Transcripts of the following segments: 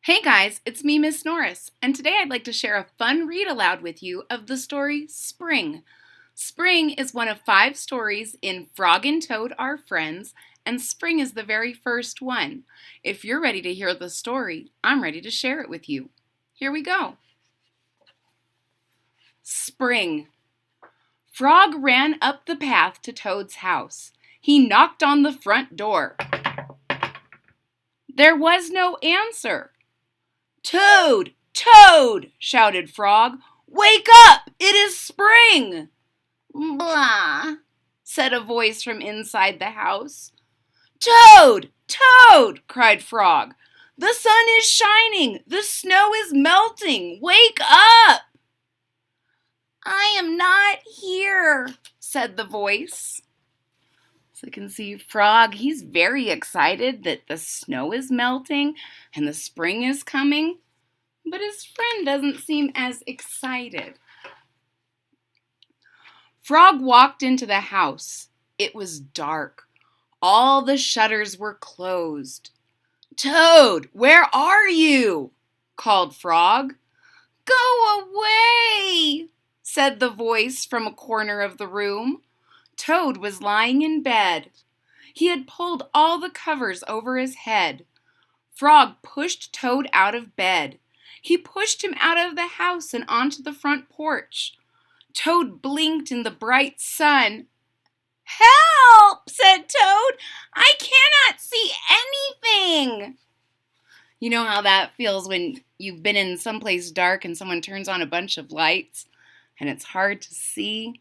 Hey guys, it's me, Miss Norris, and today I'd like to share a fun read aloud with you of the story Spring. Spring is one of 5 stories in Frog and Toad Are Friends, and Spring is the very first one. If you're ready to hear the story, I'm ready to share it with you. Here we go. Spring. Frog ran up the path to Toad's house. He knocked on the front door. There was no answer. "Toad! Toad!" shouted Frog. "Wake up! It is spring!" "Blah!" said a voice from inside the house. "Toad! Toad!" cried Frog. "The sun is shining! The snow is melting! Wake up!" "I am not here," said the voice. So you can see Frog, he's very excited that the snow is melting and the spring is coming, but his friend doesn't seem as excited. Frog walked into the house. It was dark. All the shutters were closed. "Toad, where are you?" called Frog. "Go away," said the voice from a corner of the room. Toad was lying in bed. He had pulled all the covers over his head. Frog pushed Toad out of bed. He pushed him out of the house and onto the front porch. Toad blinked in the bright sun. "Help!" said Toad. "I cannot see anything." You know how that feels when you've been in someplace dark and someone turns on a bunch of lights and it's hard to see?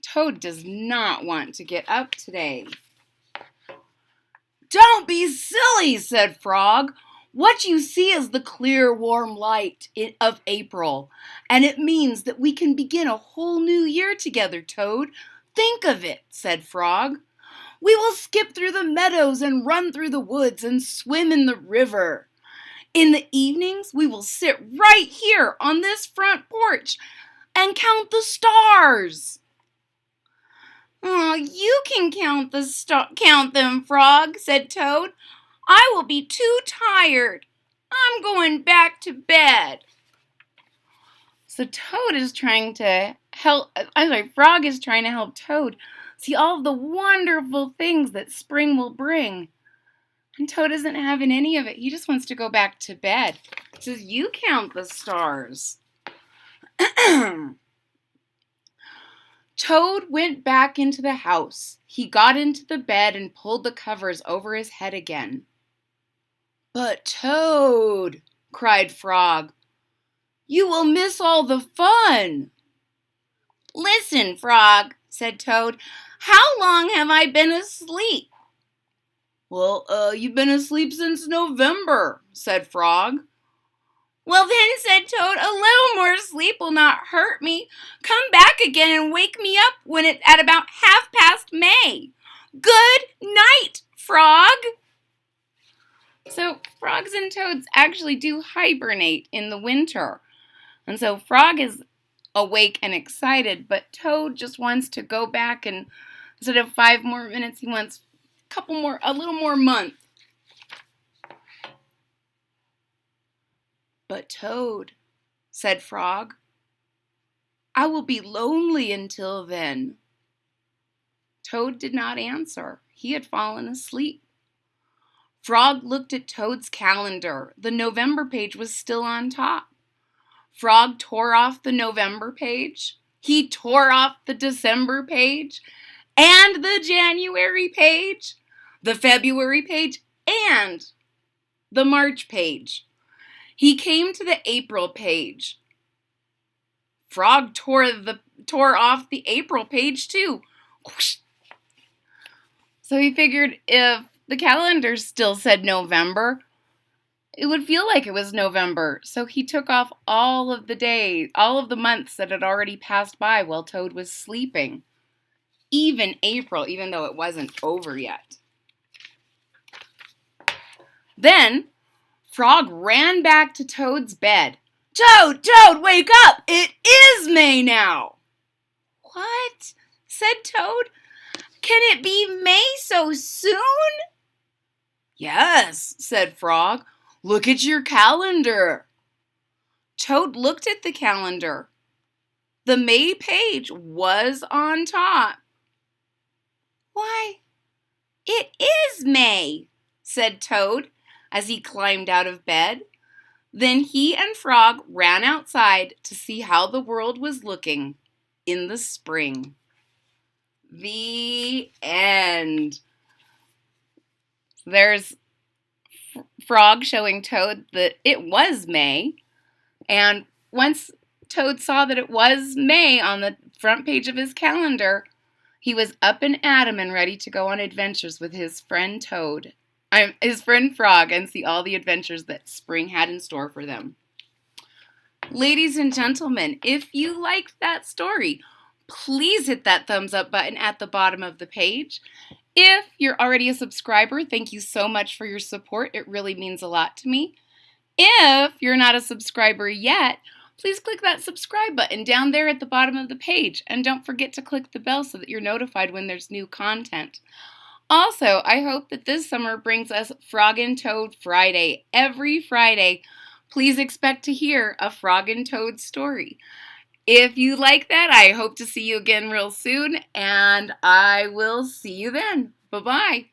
Toad does not want to get up today. "Don't be silly," said Frog. "What you see is the clear, warm light of April, and it means that we can begin a whole new year together, Toad. Think of it," said Frog. "We will skip through the meadows and run through the woods and swim in the river. In the evenings, we will sit right here on this front porch and count the stars." "Oh, you can count them, Frog," said Toad. "I will be too tired. I'm going back to bed." So Frog is trying to help Toad see all of the wonderful things that spring will bring. And Toad isn't having any of it. He just wants to go back to bed. He says, "You count the stars." Toad went back into the house. He got into the bed and pulled the covers over his head again. "But Toad," cried Frog, "you will miss all the fun." "Listen, Frog," said Toad, "how long have I been asleep?" "Well, you've been asleep since November," said Frog. "Well then," said Toad, "a little more sleep will not hurt me. Come back again and wake me up when it's at about 1/2 May. Good night, Frog." So frogs and toads actually do hibernate in the winter. And so Frog is awake and excited, but Toad just wants to go back, and instead of 5 more minutes, he wants a little more month. "But Toad," said Frog, "I will be lonely until then." Toad did not answer. He had fallen asleep. Frog looked at Toad's calendar. The November page was still on top. Frog tore off the November page. He tore off the December page and the January page, the February page, and the March page. He came to the April page. Frog tore off the April page too. So he figured if the calendar still said November, it would feel like it was November. So he took off all of the days, all of the months that had already passed by while Toad was sleeping. Even April, even though it wasn't over yet. Then Frog ran back to Toad's bed. "Toad, Toad, wake up! It is May now." "What?" said Toad. "Can it be May so soon?" "Yes," said Frog. Look at your calendar. Toad looked at the calendar. The May page was on top. Why, it is May, said Toad as he climbed out of bed. Then he and Frog ran outside to see how the world was looking in the spring. The end. There's Frog showing Toad that it was May. And once Toad saw that it was May on the front page of his calendar, he was up and at 'em and ready to go on adventures with his friend his friend Frog, and see all the adventures that spring had in store for them. Ladies and gentlemen, if you liked that story, please hit that thumbs up button at the bottom of the page. If you're already a subscriber, thank you so much for your support. It really means a lot to me. If you're not a subscriber yet, please click that subscribe button down there at the bottom of the page, and don't forget to click the bell so that you're notified when there's new content. Also, I hope that this summer brings us Frog and Toad Friday. Every Friday, please expect to hear a Frog and Toad story. If you like that, I hope to see you again real soon, and I will see you then. Bye-bye.